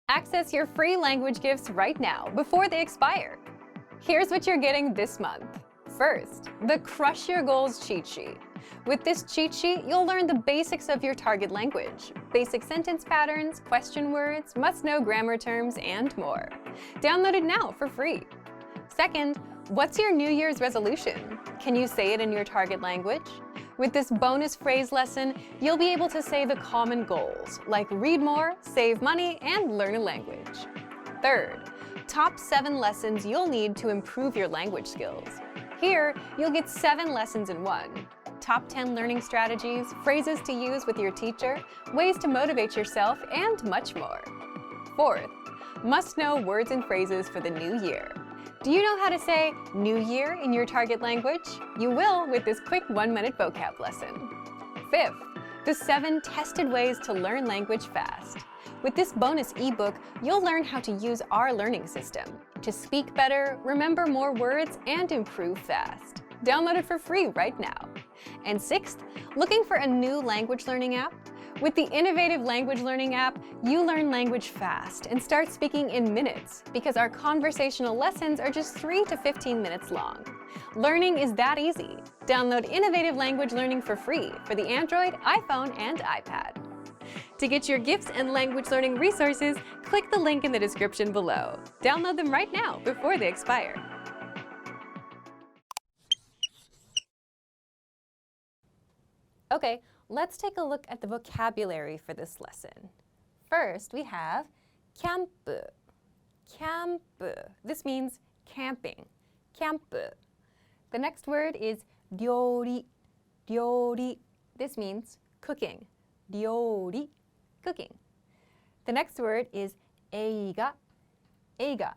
Access your free language gifts right now before they expire. Here's what you're getting this month. First, the Crush Your Goals cheat sheet. With this cheat sheet, you'll learn the basics of your target language, basic sentence patterns, question words, must-know grammar terms, and more. Download it now for free. Second, what's your New Year's resolution? Can you say it in your target language? With this bonus phrase lesson, you'll be able to say the common goals, like read more, save money, and learn a language. Third, top 7 lessons you'll need to improve your language skills. Here, you'll get 7 lessons in one. Top 10 learning strategies, phrases to use with your teacher, ways to motivate yourself, and much more. Fourth, must-know words and phrases for the new year. Do you know how to say New Year in your target language? You will with this quick 1-minute vocab lesson. Fifth, the 7 tested ways to learn language fast. With this bonus ebook, you'll learn how to use our learning system to speak better, remember more words, and improve fast. Download it for free right now. And sixth, looking for a new language learning app? With the innovative language learning app, you learn language fast and start speaking in minutes because our conversational lessons are just 3 to 15 minutes long. Learning is that easy. Download innovative language learning for free for the Android, iPhone, and iPad. To get your gifts and language learning resources, click the link in the description below. Download them right now before they expire. Okay, let's take a look at the vocabulary for this lesson. First, we have camp. Camp. This means camping. Camp. The next word is ryori. Ryori. This means cooking. Ryori. Cooking. The next word is eiga. Eiga.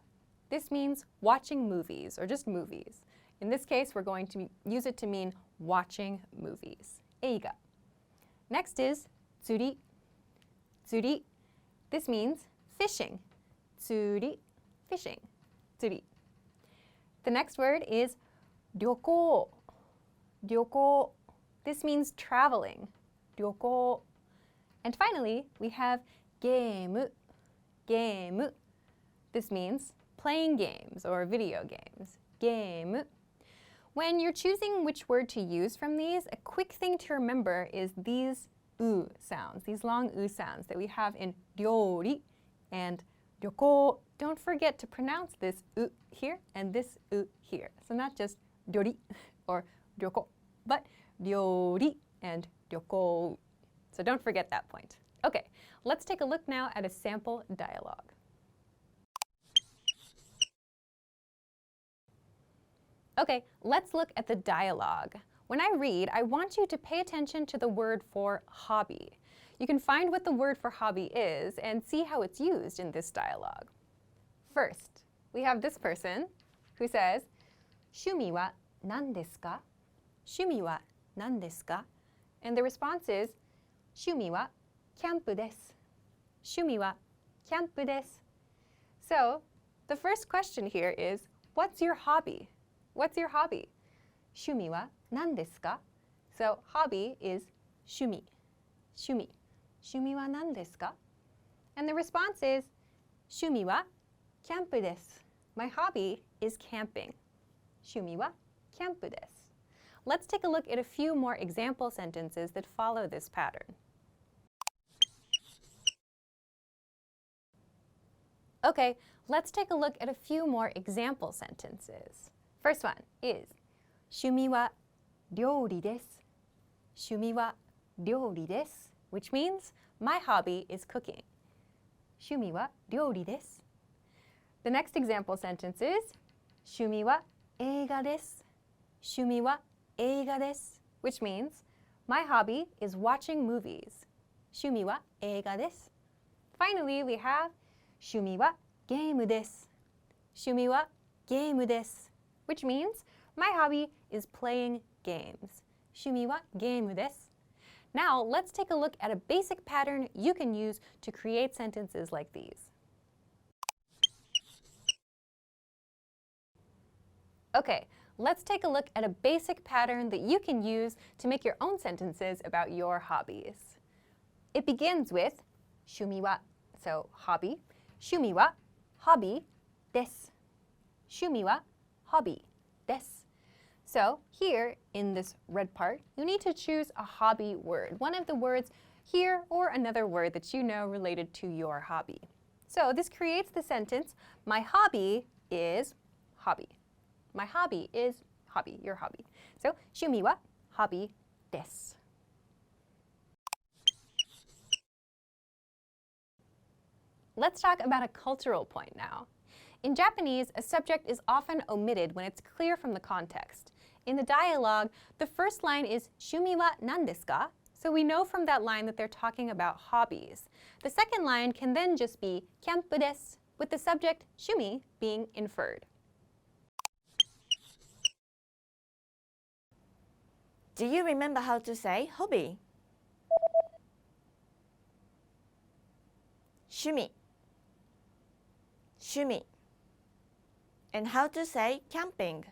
This means watching movies or just movies. In this case, we're going to use it to mean watching movies. Eiga. Next is tsuri. Tsuri. This means fishing. Tsuri. Fishing. Tsuri. The next word is ryoko. Ryoko. This means traveling. Ryoko. And finally, we have game. Game. This means playing games or video games. Game. When you're choosing which word to use from these, a quick thing to remember is these u sounds, these long u sounds that we have in ryori and ryoko. Don't forget to pronounce this u here and this u here. So not just ryori or ryoko, but ryori and ryoko. So don't forget that point. Okay, let's take a look now at a sample dialogue. Okay, let's look at the dialogue. When I read, I want you to pay attention to the word for hobby. You can find what the word for hobby is and see how it's used in this dialogue. First, we have this person who says, 趣味は何ですか? 趣味は何ですか? And the response is, 趣味はキャンプです. 趣味はキャンプです. So, the first question here is, what's your hobby? What's your hobby? 趣味は何ですか? So, hobby is 趣味. 趣味. 趣味は何ですか? And the response is 趣味はキャンプです. My hobby is camping. 趣味はキャンプです. Let's take a look at a few more example sentences that follow this pattern. Okay, let's take a look at a few more example sentences. First one is 趣味は料理です. 趣味は料理です, which means my hobby is cooking. 趣味は料理です. The next example sentence is 趣味は映画です. 趣味は映画です, which means my hobby is watching movies. 趣味は映画です. Finally, we have 趣味はゲームです. 趣味はゲームです, which means my hobby is playing games. 趣味はゲームです. Now, let's take a look at a basic pattern you can use to create sentences like these. Okay, let's take a look at a basic pattern that you can use to make your own sentences about your hobbies. It begins with 趣味は, so hobby. 趣味は hobby です。趣味は hobby です。So here in this red part, you need to choose a hobby word, one of the words here or another word that you know related to your hobby. So this creates the sentence, my hobby is hobby. My hobby is hobby, your hobby. So 趣味は hobby です。Let's talk about a cultural point now. In Japanese, a subject is often omitted when it's clear from the context. In the dialogue, the first line is 趣味は何ですか? So we know from that line that they're talking about hobbies. The second line can then just be キャンプです with the subject 趣味 being inferred. Do you remember how to say hobby? 趣味 趣味 and how to say camping?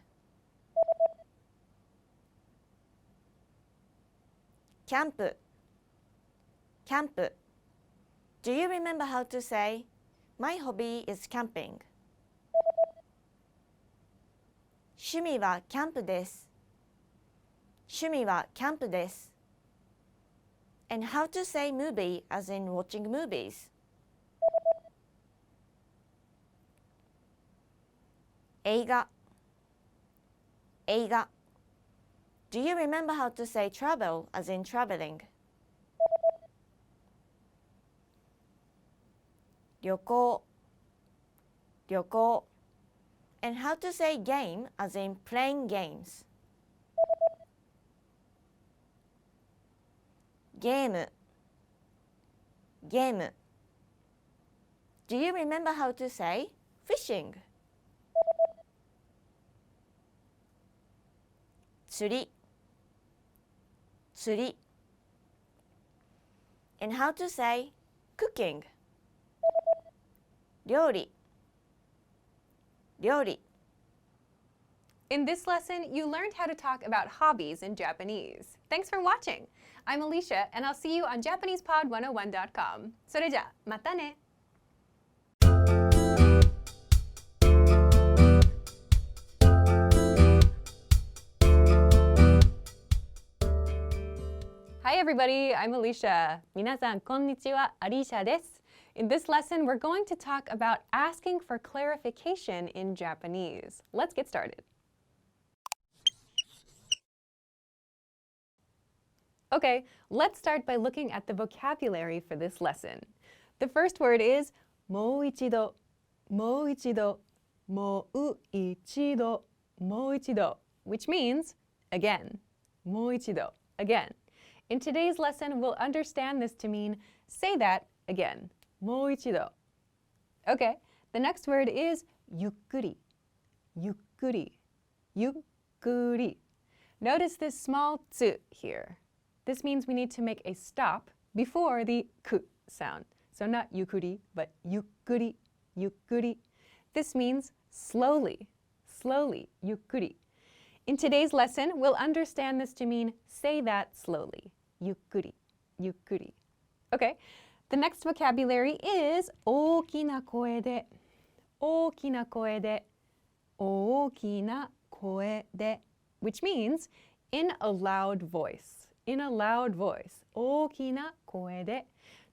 キャンプ キャンプ Do you remember how to say my hobby is camping? 趣味はキャンプです趣味はキャンプです And how to say movie as in watching movies? 映画映画 Do you remember how to say travel as in traveling? 旅行旅行 And how to say game as in playing games? ゲームゲーム Do you remember how to say fishing? 釣り釣り And how to say cooking? 料理料理 In this lesson, you learned how to talk about hobbies in Japanese. Thanks for watching. I'm Alicia, and I'll see you on JapanesePod101.com. それじゃ、またね! Hi everybody, I'm Alicia. 皆さん、こんにちは、Alicia です。In this lesson, we're going to talk about asking for clarification in Japanese. Let's get started. Okay, let's start by looking at the vocabulary for this lesson. The first word is もう一度、もう一度、もう一度、もう一度, which means again, もう一度, again. In today's lesson, we'll understand this to mean say that again, もう一度. Okay, the next word is ゆっくり、ゆっくり、ゆっくり. Notice this small tsu here. This means we need to make a stop before the ku sound. So not yukuri, but yukkuri, yukkuri. This means slowly, slowly, yukkuri. In today's lesson, we'll understand this to mean say that slowly, yukkuri, yukkuri. Okay, the next vocabulary is 大きな声で、大きな声で、大きな声で, which means in a loud voice. In a loud voice, 大きな声で.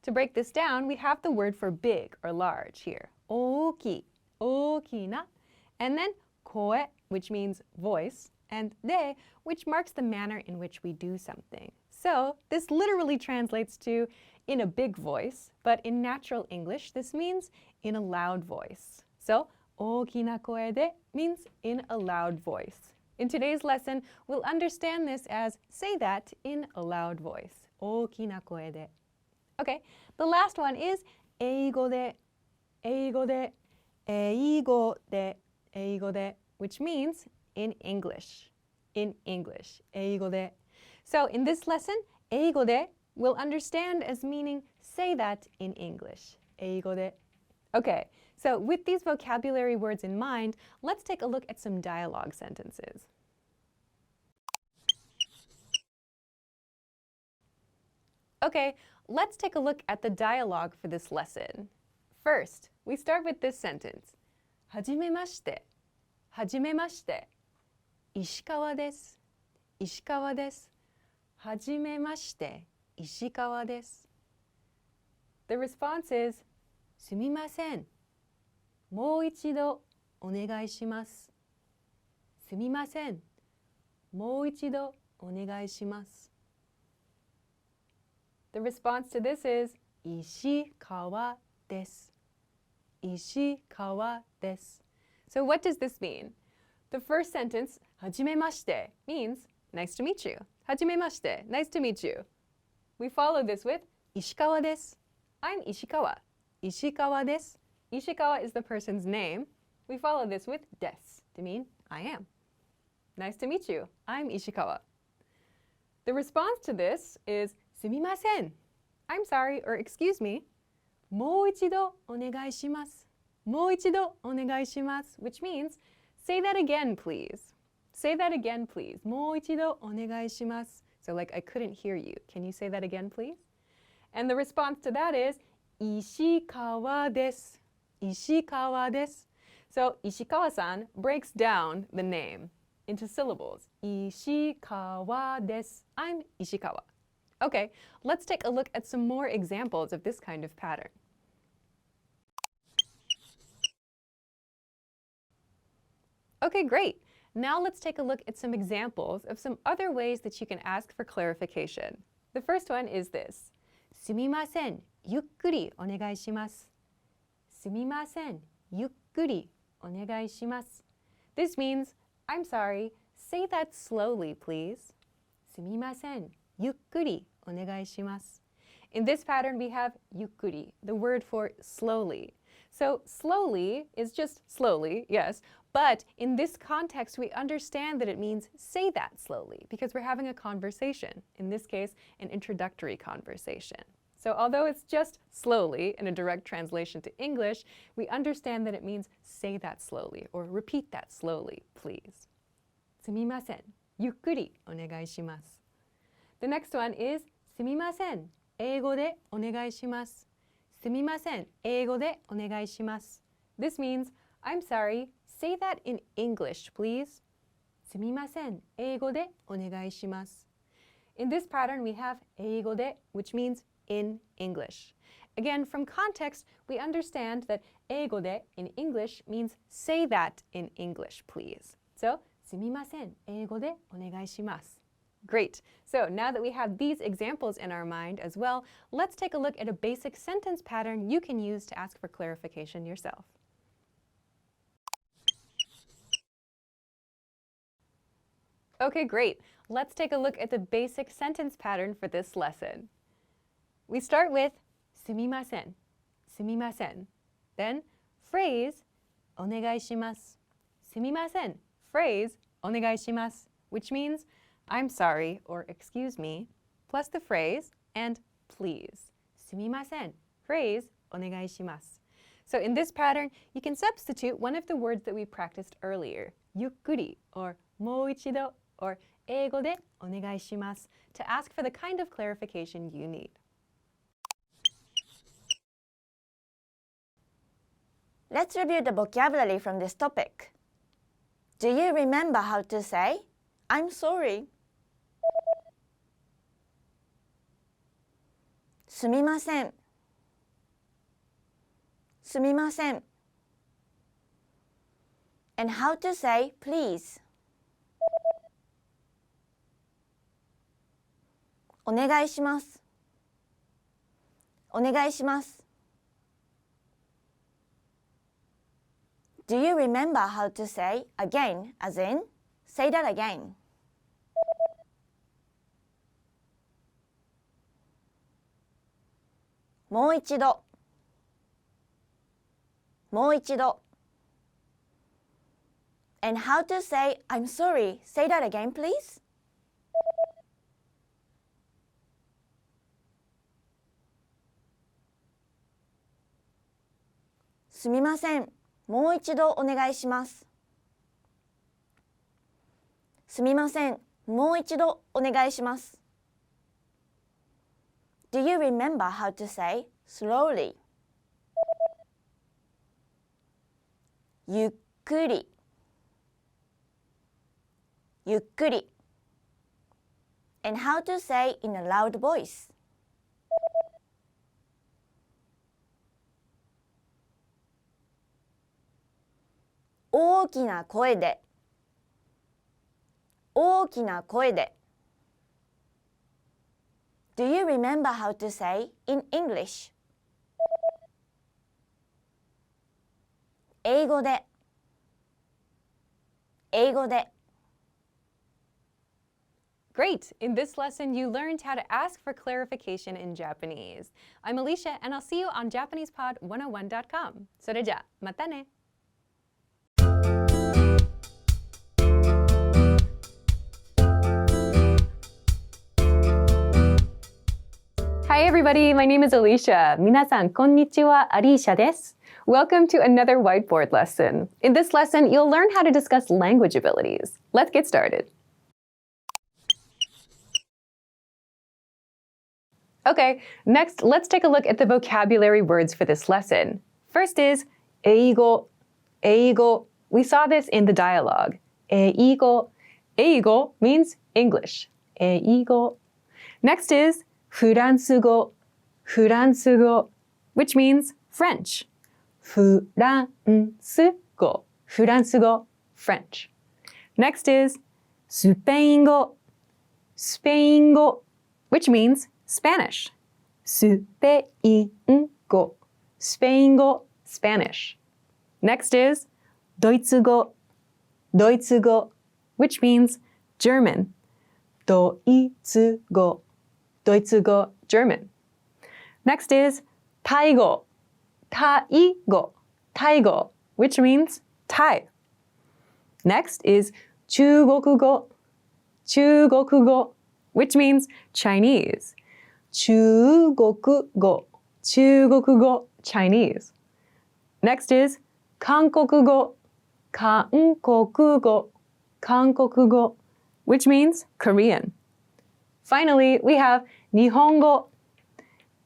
To break this down, we have the word for big or large here. 大き、大きな. And then 声, which means voice, and de, which marks the manner in which we do something. So this literally translates to in a big voice, but in natural English, this means in a loud voice. So 大きな声で means in a loud voice. In today's lesson, we'll understand this as say that in a loud voice. 大きな声で. Okay, the last one is 英語で, 英語で, 英語で, 英語で, which means in English. In English, 英語で. So in this lesson, 英語で we'll understand as meaning say that in English. 英語で. Okay, so with these vocabulary words in mind, let's take a look at some dialogue sentences. Okay, let's take a look at the dialogue for this lesson. First, we start with this sentence. はじめまして。はじめまして。石川です。石川です。はじめまして。石川です。The response is すみません。もう一度お願いします。すみません。もう一度お願いします。The response to this is 石川です。石川です。So what does this mean? The first sentence, はじめまして means nice to meet you. はじめまして nice to meet you. We follow this with 石川です。I'm Ishikawa. Ishikawa desu. Ishikawa is the person's name. We follow this with desu to mean I am. Nice to meet you. I'm Ishikawa. The response to this is すみません. I'm sorry or excuse me. もう一度お願いします。もう一度お願いします which means say that again please. Say that again please. もう一度お願いします. So like I couldn't hear you. Can you say that again please? And the response to that is 石川です。石川です。So Ishikawa-san breaks down the name into syllables. 石川です。I'm Ishikawa. Okay, let's take a look at some more examples of this kind of pattern. Okay, great. Now let's take a look at some examples of some other ways that you can ask for clarification. The first one is this. すみません。ゆっくりお願いします。すみません。ゆっくりお願いします。This means, I'm sorry, say that slowly, please. すみません。ゆっくりお願いします。In this pattern, we have ゆっくり, the word for slowly. So slowly is just slowly, yes, but in this context, we understand that it means say that slowly because we're having a conversation, in this case, an introductory conversation. So although it's just slowly in a direct translation to English, we understand that it means say that slowly or repeat that slowly, please. すみません。ゆっくりお願いします。The next one is すみません。英語でお願いします。すみません。英語でお願いします。This means, I'm sorry, say that in English, please. すみません。英語でお願いします。In this pattern, we have 英語で, which means in English. Again, from context, we understand that 英語で in English means say that in English, please. So, すみません。英語でお願いします。Great. So now that we have these examples in our mind as well, let's take a look at a basic sentence pattern you can use to ask for clarification yourself. Okay, great. Let's take a look at the basic sentence pattern for this lesson. We start with すみません。すみません. Then phrase お願いします。すみません. Phrase お願いします, which means I'm sorry or excuse me, plus the phrase and please. すみません. Phrase お願いします. So in this pattern, you can substitute one of the words that we practiced earlier, ゆっくり or もう一度 or 英語でお願いします to ask for the kind of clarification you need. Let's review the vocabulary from this topic. Do you remember how to say, I'm sorry? すみません。すみません。And how to say, please? お願いします。お願いします。Do you remember how to say again, as in, say that again? もう一度。もう一度。And how to say, I'm sorry, say that again, please? すみません。もう一度お願いします。すみません。もう一度お願いします。Do you remember how to say slowly? ゆっくりゆっくり and how to say in a loud voice. 大きな声で大きな声で Do you remember how to say in English? 英語で英語で Great! In this lesson, you learned how to ask for clarification in Japanese. I'm Alicia, and I'll see you on JapanesePod101.com. それじゃ、またね! Hi everybody, my name is Alicia. 皆さん、こんにちは、Alicia です。Welcome to another whiteboard lesson. In this lesson, you'll learn how to discuss language abilities. Let's get started. Okay, next, let's take a look at the vocabulary words for this lesson. First is 英語, 英語. We saw this in the dialogue. 英語. 英語 means English. 英語. Next is フランス語, フランス語, which means French. フランス語, フランス語, French. Next is スペイン語, スペイン語, which means Spanish. スペイン語, スペイン語, Spanish. Next is ドイツ語, ドイツ語, which means German. ドイツ語, ドイツ語, German. Next is タイ語, タイ語, タイ語, which means Thai. Next is 中国語, 中国語, which means Chinese. 中国語, 中国語, Chinese. Next is 韓国語, 韓国語, 韓国語, which means Korean. Finally, we have 日本語,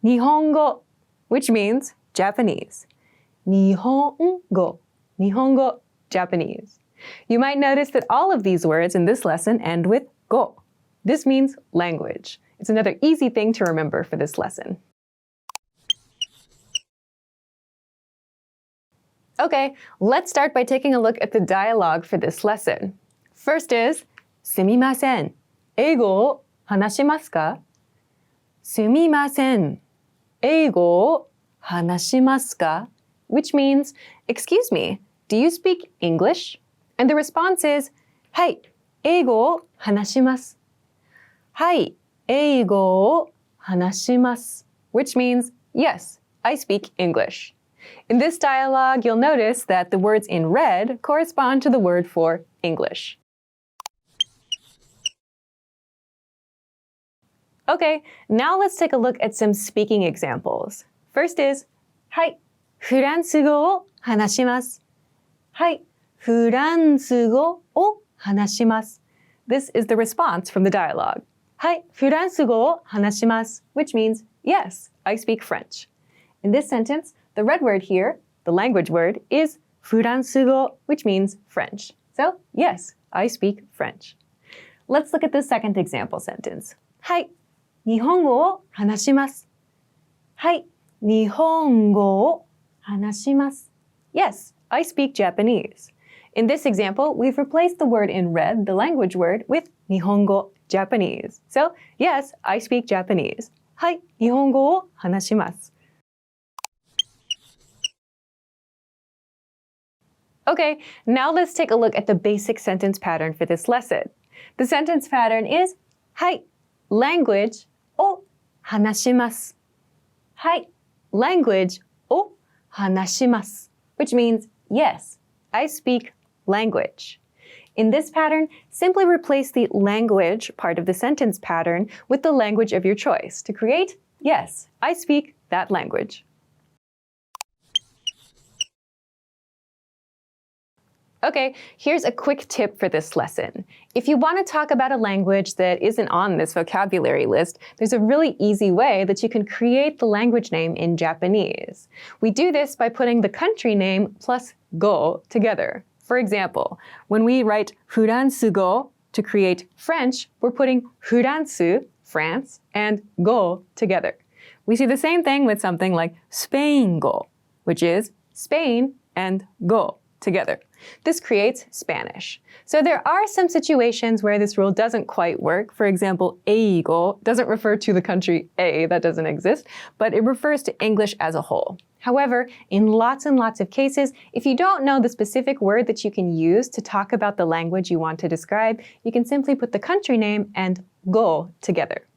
日本語, which means Japanese. 日本語, 日本語, Japanese. You might notice that all of these words in this lesson end with 語. This means language. It's another easy thing to remember for this lesson. Okay, let's start by taking a look at the dialogue for this lesson. First is すみません. 英語を話しますか? すみません. 英語を話しますか? Which means, excuse me, do you speak English? And the response is, はい、英語を話します. はい、英語を話します. Which means, yes, I speak English. In this dialogue, you'll notice that the words in red correspond to the word for English. Okay, now let's take a look at some speaking examples. First is, はい、フランス語を話します. はい、フランス語を話します. This is the response from the dialogue. はい、フランス語を話します, which means, yes, I speak French. In this sentence, the red word here, the language word, is フランス語, which means French. So, yes, I speak French. Let's look at the second example sentence. はい、日本語を話します. はい、日本語を話します. Yes, I speak Japanese. In this example, we've replaced the word in red, the language word, with 日本語, Japanese. So, yes, I speak Japanese. はい、日本語を話します. Okay, now let's take a look at the basic sentence pattern for this lesson. The sentence pattern is はい、language を話します. はい、language を話します. Which means, yes, I speak language. In this pattern, simply replace the language part of the sentence pattern with the language of your choice to create, yes, I speak that language. Okay, here's a quick tip for this lesson. If you want to talk about a language that isn't on this vocabulary list, there's a really easy way that you can create the language name in Japanese. We do this by putting the country name plus go together. For example, when we write フランス語 to create French, we're putting フランス, France, and go together. We see the same thing with something like スペイン語, which is Spain and go together. This creates Spanish. So there are some situations where this rule doesn't quite work. For example, 英語 doesn't refer to the country A, that doesn't exist, but it refers to English as a whole. However, in lots and lots of cases, if you don't know the specific word that you can use to talk about the language you want to describe, you can simply put the country name and go together.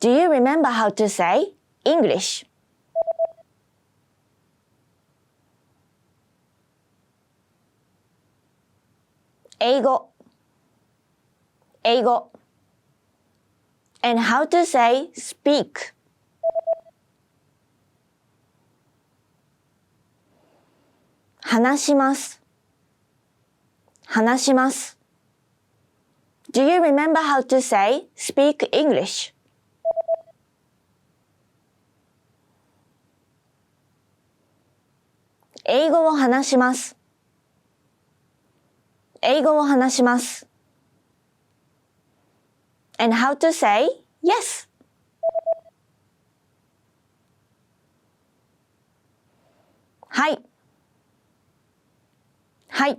Do you remember how to say English? Eigo. Eigo. And how to say speak? Hanashimasu. Hanashimasu. Do you remember how to say speak English? Eigo wo hanashimasu. Eigo wo hanashimasu. And how to say yes? Hai. Hai.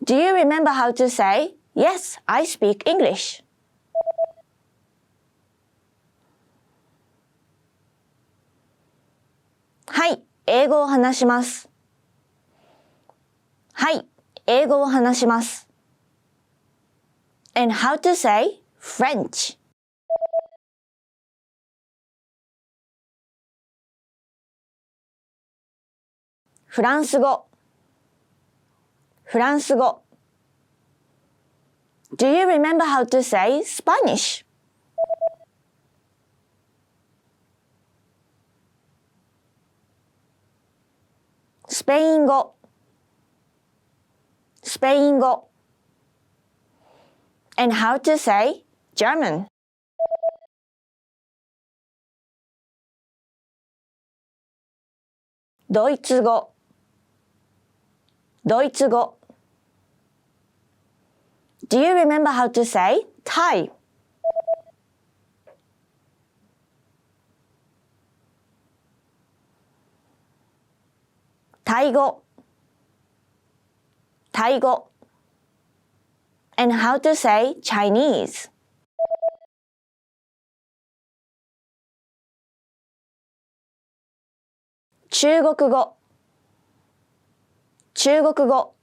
Do you remember how to say, yes, I speak English? Hai, 英語を話します。はい、英語を話します。And how to say French? フランス語。フランス語。Do you remember how to say Spanish? スペイン語。スペイン語。And how to say German? ドイツ語。ドイツ語。Do you remember how to say Thai? タイ語。タイ語。And how to say Chinese? 中国語。中国語。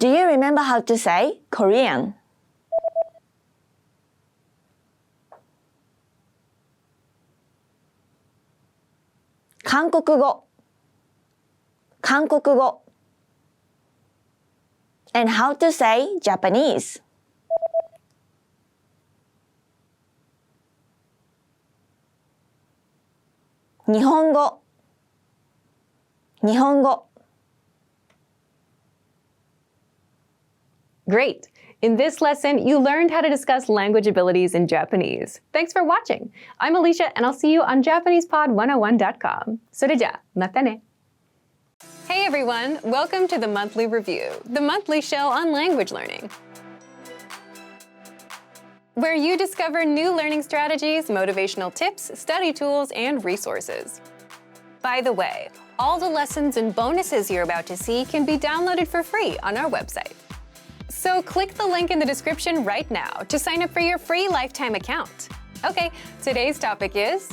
Do you remember how to say Korean? 韓国語。韓国語。And how to say Japanese? 日本語。日本語。Great! In this lesson, you learned how to discuss language abilities in Japanese. Thanks for watching. I'm Alicia, and I'll see you on JapanesePod101.com. それじゃ、またね. Hey everyone! Welcome to the Monthly Review, the monthly show on language learning, where you discover new learning strategies, motivational tips, study tools, and resources. By the way, all the lessons and bonuses you're about to see can be downloaded for free on our website. So click the link in the description right now to sign up for your free lifetime account. Okay, today's topic is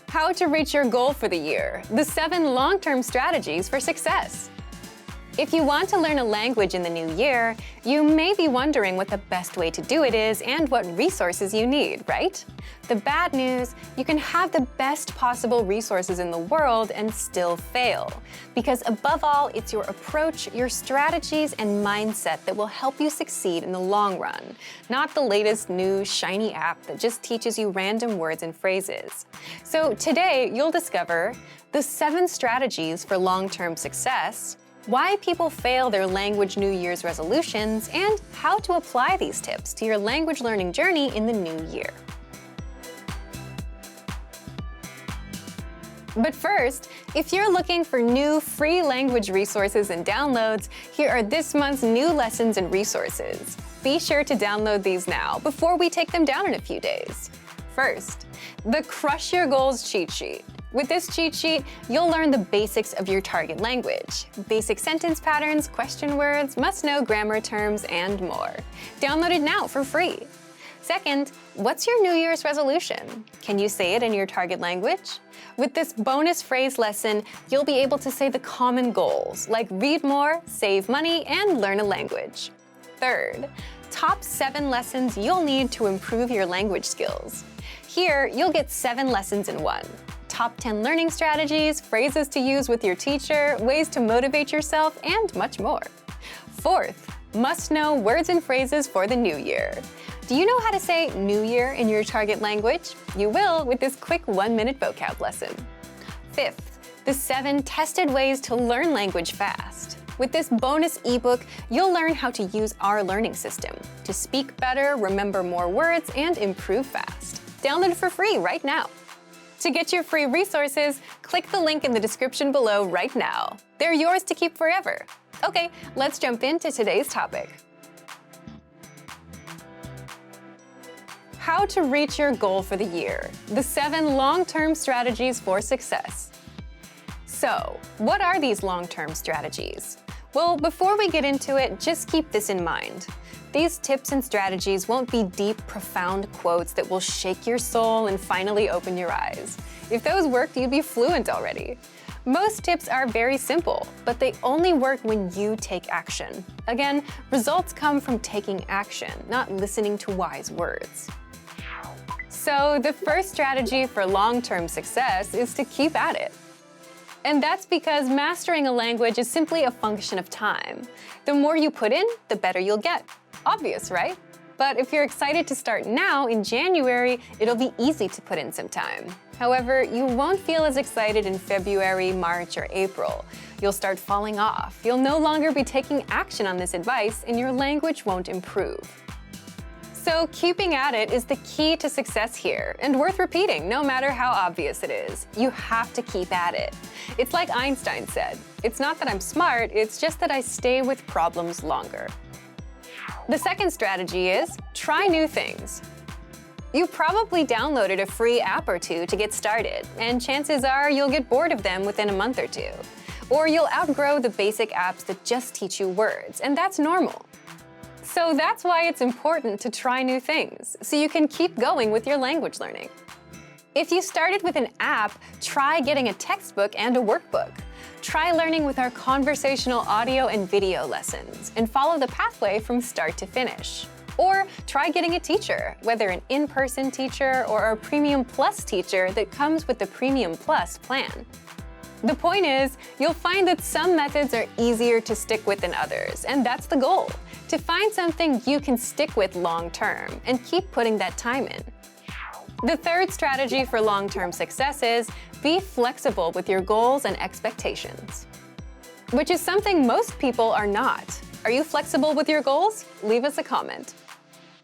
how to reach your goal for the year, the 7 long-term strategies for success. If you want to learn a language in the new year, you may be wondering what the best way to do it is and what resources you need, right? The bad news, you can have the best possible resources in the world and still fail. Because above all, it's your approach, your strategies, and mindset that will help you succeed in the long run, not the latest new shiny app that just teaches you random words and phrases. So today, you'll discover the 7 strategies for long-term success, why people fail their language New Year's resolutions, and how to apply these tips to your language learning journey in the new year. But first, if you're looking for new free language resources and downloads, here are this month's new lessons and resources. Be sure to download these now before we take them down in a few days. First, the Crush Your Goals cheat sheet. With this cheat sheet, you'll learn the basics of your target language, basic sentence patterns, question words, must-know grammar terms, and more. Download it now for free. Second, what's your New Year's resolution? Can you say it in your target language? With this bonus phrase lesson, you'll be able to say the common goals, like read more, save money, and learn a language. Third, top 7 lessons you'll need to improve your language skills. Here, you'll get 7 lessons in one. Top 10 learning strategies, phrases to use with your teacher, ways to motivate yourself, and much more. Fourth, must-know words and phrases for the new year. Do you know how to say New Year in your target language? You will with this quick 1-minute vocab lesson. Fifth, the 7 tested ways to learn language fast. With this bonus ebook, you'll learn how to use our learning system to speak better, remember more words, and improve fast. Download it for free right now. To get your free resources, click the link in the description below right now. They're yours to keep forever. Okay, let's jump into today's topic. How to reach your goal for the year. The 7 long-term strategies for success. So, what are these long-term strategies? Well, before we get into it, just keep this in mind. These tips and strategies won't be deep, profound quotes that will shake your soul and finally open your eyes. If those worked, you'd be fluent already. Most tips are very simple, but they only work when you take action. Again, results come from taking action, not listening to wise words. So the first strategy for long-term success is to keep at it. And that's because mastering a language is simply a function of time. The more you put in, the better you'll get. Obvious, right? But if you're excited to start now, in January, it'll be easy to put in some time. However, you won't feel as excited in February, March, or April. You'll start falling off. You'll no longer be taking action on this advice, and your language won't improve. So keeping at it is the key to success here, and worth repeating no matter how obvious it is. You have to keep at it. It's like Einstein said, "It's not that I'm smart, it's just that I stay with problems longer." The second strategy is try new things. You probably downloaded a free app or two to get started, and chances are you'll get bored of them within a month or two. Or you'll outgrow the basic apps that just teach you words, and that's normal. So that's why it's important to try new things, so you can keep going with your language learning. If you started with an app, try getting a textbook and a workbook. Try learning with our conversational audio and video lessons, and follow the pathway from start to finish. Or try getting a teacher, whether an in-person teacher or a Premium Plus teacher that comes with the Premium Plus plan. The point is, you'll find that some methods are easier to stick with than others, and that's the goal, to find something you can stick with long-term and keep putting that time in. The third strategy for long-term success is be flexible with your goals and expectations, which is something most people are not. Are you flexible with your goals? Leave us a comment.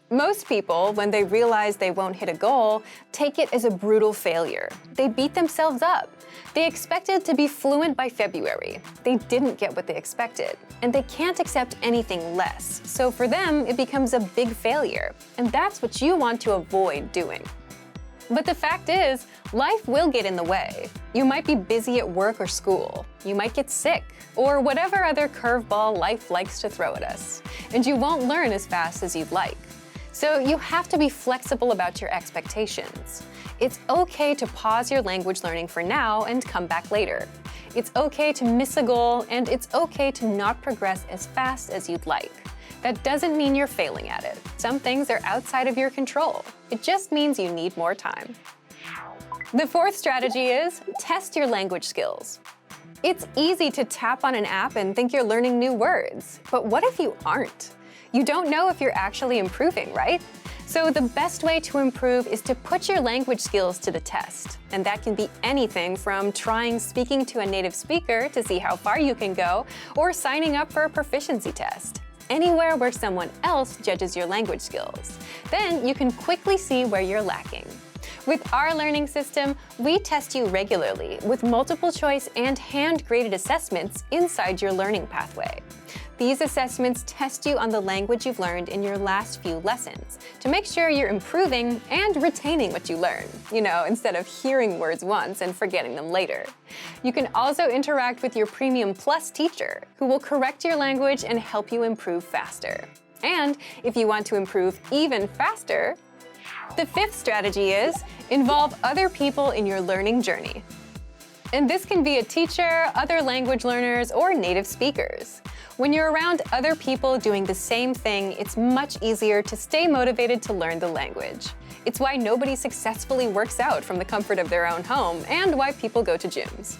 Most people, when they realize they won't hit a goal, take it as a brutal failure. They beat themselves up. They expected to be fluent by February. They didn't get what they expected, and they can't accept anything less. So for them, it becomes a big failure, and that's what you want to avoid doing. But the fact is, life will get in the way. You might be busy at work or school. You might get sick, or whatever other curveball life likes to throw at us, and you won't learn as fast as you'd like. So you have to be flexible about your expectations. It's okay to pause your language learning for now and come back later. It's okay to miss a goal, and it's okay to not progress as fast as you'd like. That doesn't mean you're failing at it. Some things are outside of your control. It just means you need more time. The fourth strategy is test your language skills. It's easy to tap on an app and think you're learning new words, but what if you aren't? You don't know if you're actually improving, right? So the best way to improve is to put your language skills to the test. And that can be anything from trying speaking to a native speaker to see how far you can go, or signing up for a proficiency test. Anywhere where someone else judges your language skills. Then you can quickly see where you're lacking. With our learning system, we test you regularly with multiple choice and hand-graded assessments inside your learning pathway. These assessments test you on the language you've learned in your last few lessons to make sure you're improving and retaining what you learn, instead of hearing words once and forgetting them later. You can also interact with your Premium Plus teacher, who will correct your language and help you improve faster. And if you want to improve even faster, the fifth strategy is involve other people in your learning journey. And this can be a teacher, other language learners, or native speakers. When you're around other people doing the same thing, it's much easier to stay motivated to learn the language. It's why nobody successfully works out from the comfort of their own home and why people go to gyms.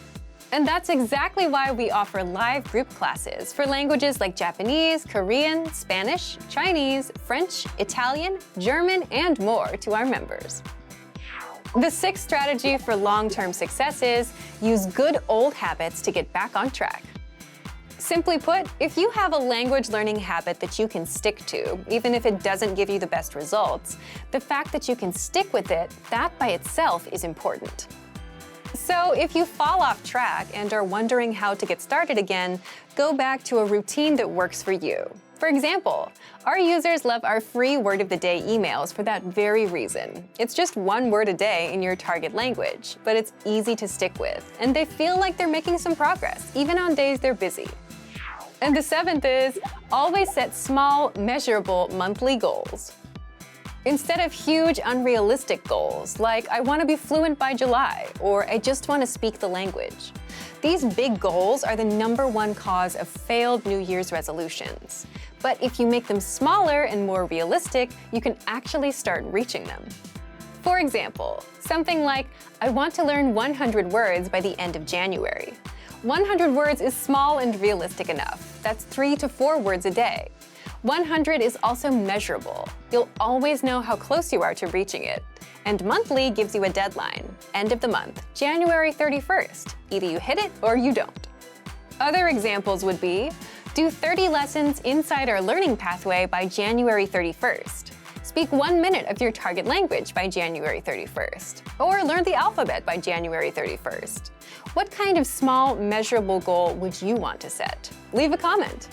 And that's exactly why we offer live group classes for languages like Japanese, Korean, Spanish, Chinese, French, Italian, German, and more to our members. The sixth strategy for long-term success is use good old habits to get back on track. Simply put, if you have a language learning habit that you can stick to, even if it doesn't give you the best results, the fact that you can stick with it, that by itself is important. So if you fall off track and are wondering how to get started again, go back to a routine that works for you. For example, our users love our free Word of the Day emails for that very reason. It's just one word a day in your target language, but it's easy to stick with, and they feel like they're making some progress, even on days they're busy. And the seventh is always set small, measurable monthly goals. Instead of huge, unrealistic goals, like I want to be fluent by July, or I just want to speak the language. These big goals are the #1 cause of failed New Year's resolutions. But if you make them smaller and more realistic, you can actually start reaching them. For example, something like, I want to learn 100 words by the end of January. 100 words is small and realistic enough. That's 3 to 4 words a day. 100 is also measurable. You'll always know how close you are to reaching it. And monthly gives you a deadline, end of the month, January 31st. Either you hit it or you don't. Other examples would be, do 30 lessons inside our learning pathway by January 31st. Speak 1 minute of your target language by January 31st. Or learn the alphabet by January 31st. What kind of small, measurable goal would you want to set? Leave a comment.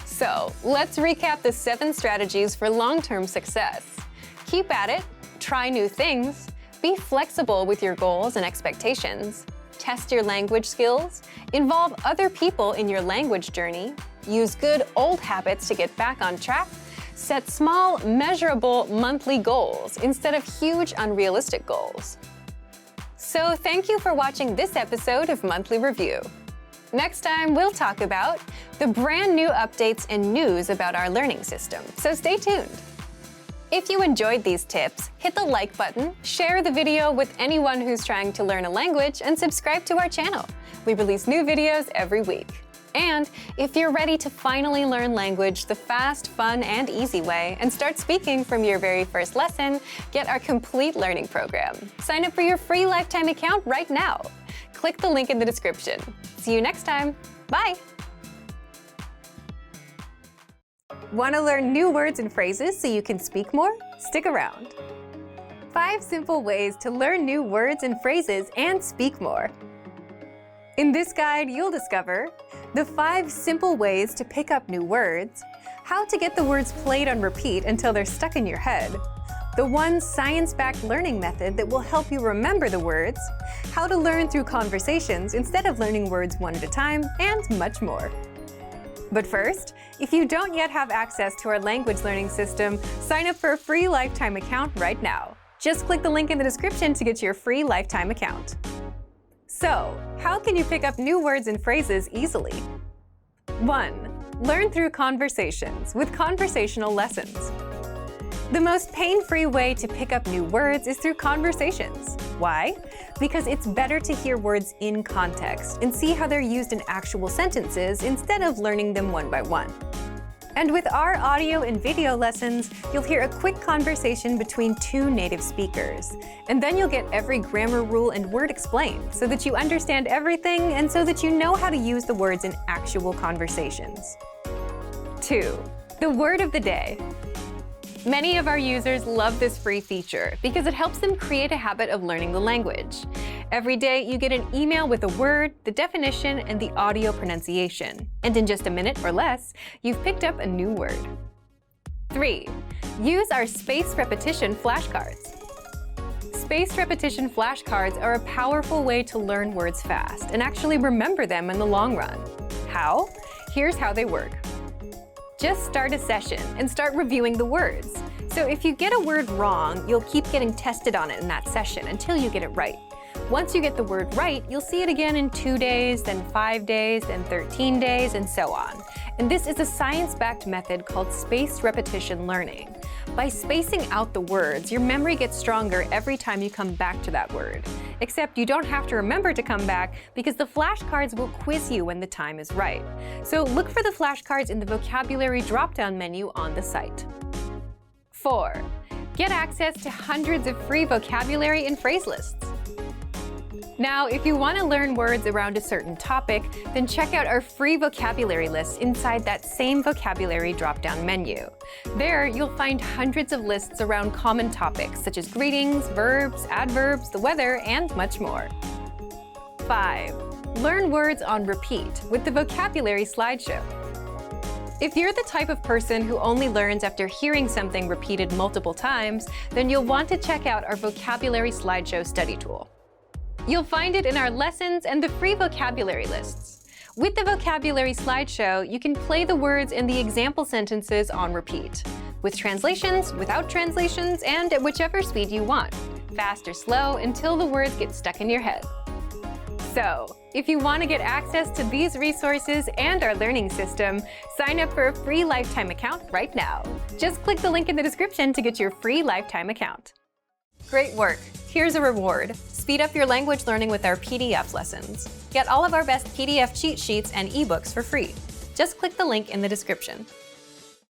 So, let's recap the 7 strategies for long-term success. Keep at it, try new things, be flexible with your goals and expectations, test your language skills, involve other people in your language journey, use good old habits to get back on track, set small, measurable monthly goals instead of huge, unrealistic goals. So thank you for watching this episode of Monthly Review. Next time, we'll talk about the brand new updates and news about our learning system, so stay tuned. If you enjoyed these tips, hit the like button, share the video with anyone who's trying to learn a language, and subscribe to our channel. We release new videos every week. And if you're ready to finally learn language the fast, fun, and easy way and start speaking from your very first lesson, get our complete learning program. Sign up for your free lifetime account right now. Click the link in the description. See you next time. Bye! Want to learn new words and phrases so you can speak more? Stick around. 5 simple ways to learn new words and phrases and speak more. In this guide, you'll discover the 5 simple ways to pick up new words, how to get the words played on repeat until they're stuck in your head, the 1 science-backed learning method that will help you remember the words, how to learn through conversations instead of learning words one at a time, and much more. But first, if you don't yet have access to our language learning system, sign up for a free lifetime account right now. Just click the link in the description to get your free lifetime account. So, how can you pick up new words and phrases easily? 1. Learn through conversations with conversational lessons. The most pain-free way to pick up new words is through conversations. Why? Because it's better to hear words in context and see how they're used in actual sentences instead of learning them one by one. And with our audio and video lessons, you'll hear a quick conversation between two native speakers. And then you'll get every grammar rule and word explained so that you understand everything and so that you know how to use the words in actual conversations. 2. The word of the day. Many of our users love this free feature because it helps them create a habit of learning the language. Every day, you get an email with a word, the definition, and the audio pronunciation. And in just a minute or less, you've picked up a new word. 3. Use our spaced repetition flashcards. Spaced repetition flashcards are a powerful way to learn words fast and actually remember them in the long run. How? Here's how they work. Just start a session and start reviewing the words. So if you get a word wrong, you'll keep getting tested on it in that session until you get it right. Once you get the word right, you'll see it again in 2 days, then 5 days, then 13 days, and so on. And this is a science-backed method called spaced repetition learning. By spacing out the words, your memory gets stronger every time you come back to that word. Except you don't have to remember to come back because the flashcards will quiz you when the time is right. So look for the flashcards in the vocabulary drop-down menu on the site. 4. Get access to hundreds of free vocabulary and phrase lists. Now, if you want to learn words around a certain topic, then check out our free vocabulary lists inside that same vocabulary drop-down menu. There, you'll find hundreds of lists around common topics such as greetings, verbs, adverbs, the weather, and much more. 5. Learn words on repeat with the vocabulary slideshow. If you're the type of person who only learns after hearing something repeated multiple times, then you'll want to check out our vocabulary slideshow study tool. You'll find it in our lessons and the free vocabulary lists. With the vocabulary slideshow, you can play the words in the example sentences on repeat, with translations, without translations, and at whichever speed you want, fast or slow, until the words get stuck in your head. So, if you want to get access to these resources and our learning system, sign up for a free lifetime account right now. Just click the link in the description to get your free lifetime account. Great work! Here's a reward. Speed up your language learning with our PDF lessons. Get all of our best PDF cheat sheets and ebooks for free. Just click the link in the description.